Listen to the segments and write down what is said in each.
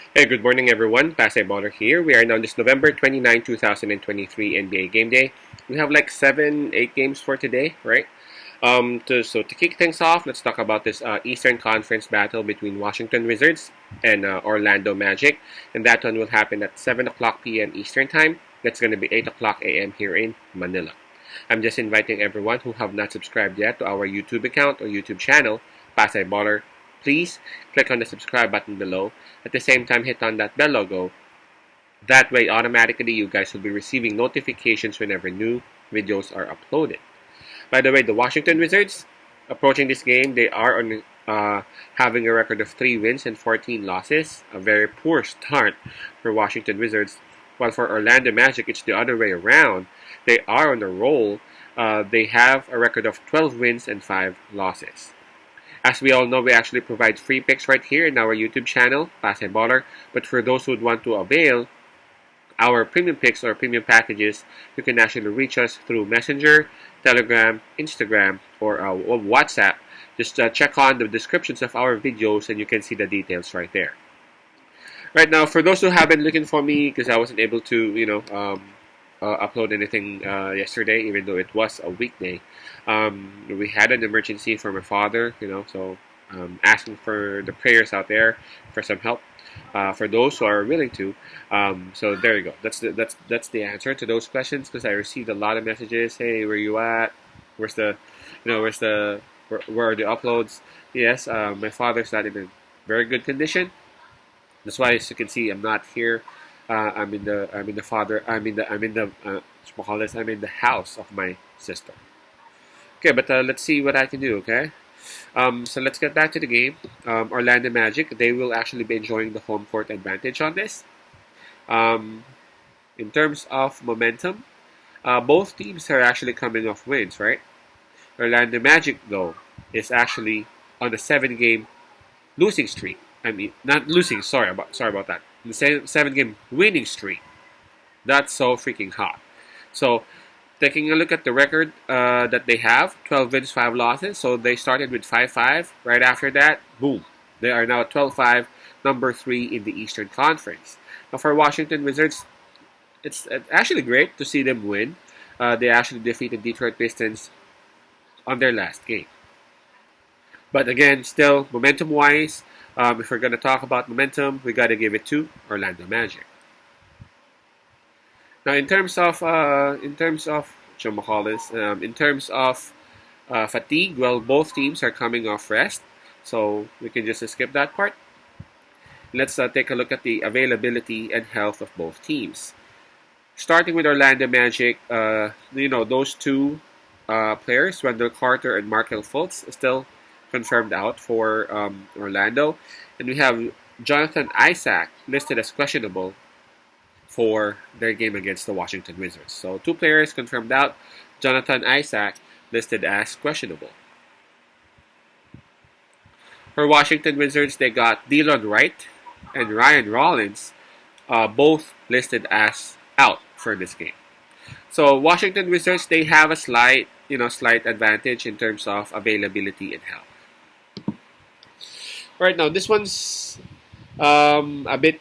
Hey, good morning, everyone. Pasay Baller here. We are now this November 29, 2023 NBA Game Day. We have like 7, 8 games for today, right? So to kick things off, let's talk about this Eastern Conference battle between Washington Wizards and Orlando Magic, and that one will happen at 7 o'clock p.m. Eastern Time. That's going to be 8 o'clock a.m. here in Manila. I'm just inviting everyone who have not subscribed yet to our YouTube account or YouTube channel, Pasay Baller. Please click on the subscribe button below. At the same time, hit on that bell logo. That way, automatically, you guys will be receiving notifications whenever new videos are uploaded. By the way, the Washington Wizards, approaching this game, they are on having a record of 3 wins and 14 losses. A very poor start for Washington Wizards. While for Orlando Magic, it's the other way around. They are on a roll. They have a record of 12 wins and 5 losses. As we all know, we actually provide free picks right here in our YouTube channel, Pasay Baller. But for those who would want to avail our premium picks or premium packages, you can actually reach us through Messenger, Telegram, Instagram, or WhatsApp. Just check on the descriptions of our videos and you can see the details right there. Right now, for those who have been looking for me, because I wasn't able to, upload anything yesterday, even though it was a weekday. We had an emergency for my father, so asking for the prayers out there for some help. For those who are willing to, so there you go. That's the answer to those questions because I received a lot of messages. Hey, where you at? Where's the, where are the uploads? Yes, my father's not in a very good condition. That's why, as you can see, I'm not here. I'm in the house of my sister. Okay, but let's see what I can do. Okay, so let's get back to the game. Orlando Magic, they will actually be enjoying the home court advantage on this. Um, in terms of momentum, both teams are actually coming off wins, right? Orlando Magic, though, is actually on a 7 game losing streak. I mean, not losing. Sorry about that. The 7 game winning streak. That's so freaking hot. So, taking a look at the record that they have, 12 wins, 5 losses. So they started with 5-5. Right after that, boom, they are now at 12-5, number 3 in the Eastern Conference. Now for Washington Wizards, it's actually great to see them win. They actually defeated Detroit Pistons on their last game. But again, still momentum-wise, if we're gonna talk about momentum, we gotta give it to Orlando Magic. Now, in terms of fatigue, well, both teams are coming off rest, so we can just skip that part. Let's take a look at the availability and health of both teams. Starting with Orlando Magic, those two players, Wendell Carter and Markel Fultz, are still confirmed out for Orlando, and we have Jonathan Isaac listed as questionable for their game against the Washington Wizards. So 2 players confirmed out. Jonathan Isaac listed as questionable. For Washington Wizards, they got Delon Wright and Ryan Rollins, both listed as out for this game. So Washington Wizards, they have a slight advantage in terms of availability and health. Right now, this one's a bit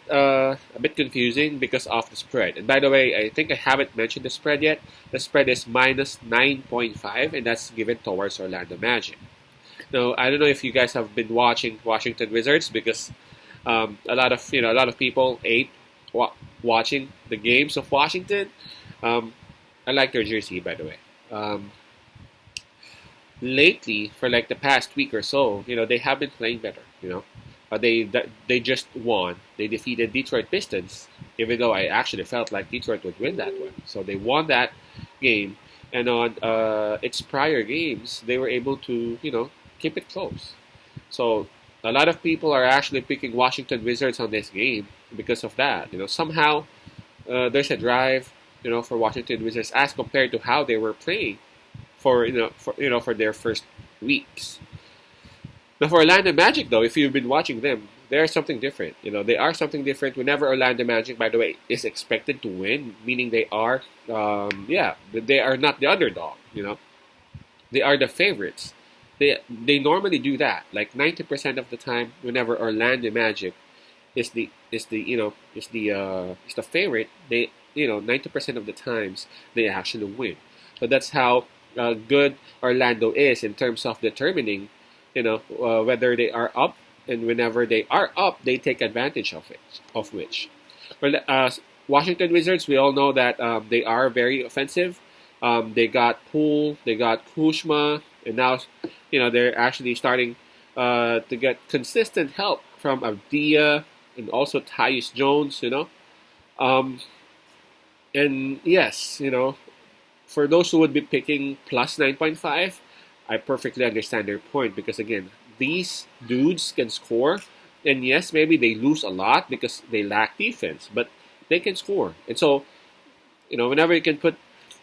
confusing because of the spread. And by the way, I think I haven't mentioned the spread yet. The spread is minus 9.5, and that's given towards Orlando Magic. Now, I don't know if you guys have been watching Washington Wizards because a lot of people ate watching the games of Washington. I like their jersey, by the way. Lately, for like the past week or so, they have been playing better. They just won. They defeated Detroit Pistons, even though I actually felt like Detroit would win that one. So they won that game, and on its prior games, they were able to keep it close. So a lot of people are actually picking Washington Wizards on this game because of that. Somehow there's a drive, for Washington Wizards as compared to how they were playing for their first weeks. Now for Orlando Magic, though, if you've been watching them, they are something different. They are something different. Whenever Orlando Magic, by the way, is expected to win, meaning they are, they are not the underdog. They are the favorites. They normally do that. Like 90% of the time, whenever Orlando Magic is the favorite, they 90% of the times they actually win. So that's how good Orlando is in terms of determining whether they are up, and whenever they are up, they take advantage of it. Of which, well, Washington Wizards, we all know that they are very offensive. They got Poole, they got Kuzma, and now they're actually starting to get consistent help from Avdia and also Tyus Jones. Um, and yes, for those who would be picking plus 9.5, I perfectly understand their point because again, these dudes can score, and yes, maybe they lose a lot because they lack defense, but they can score, and so whenever you can put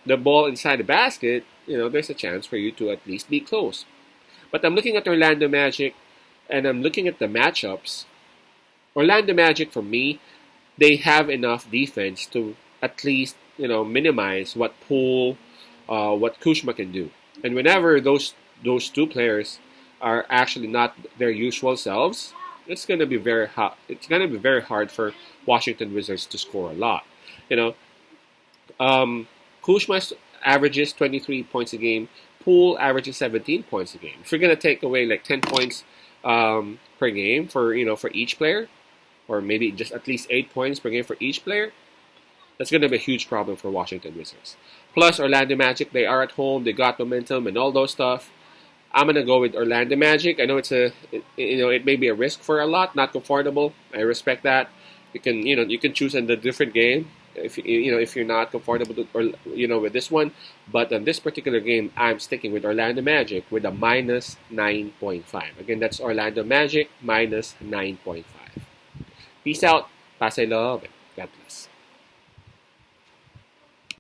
the ball inside the basket, there's a chance for you to at least be close. But I'm looking at Orlando Magic, and I'm looking at the matchups. Orlando Magic, for me, they have enough defense to at least minimize what Poole, what Kuzma can do. And whenever those two players are actually not their usual selves, it's gonna be very hard. It's gonna be very hard for Washington Wizards to score a lot. You know, Kuzma averages 23 points a game. Poole averages 17 points a game. If you're gonna take away like 10 points per game for each player, or maybe just at least 8 points per game for each player, that's going to be a huge problem for Washington Wizards. Plus, Orlando Magic, they are at home, they got momentum and all those stuff. I'm going to go with Orlando Magic. I know it may be a risk for a lot, not comfortable. I respect that. You can choose in the different game if you're not comfortable with this one. But on this particular game, I'm sticking with Orlando Magic with a minus 9.5. Again, that's Orlando Magic minus 9.5. Peace out. Pasay love. God bless.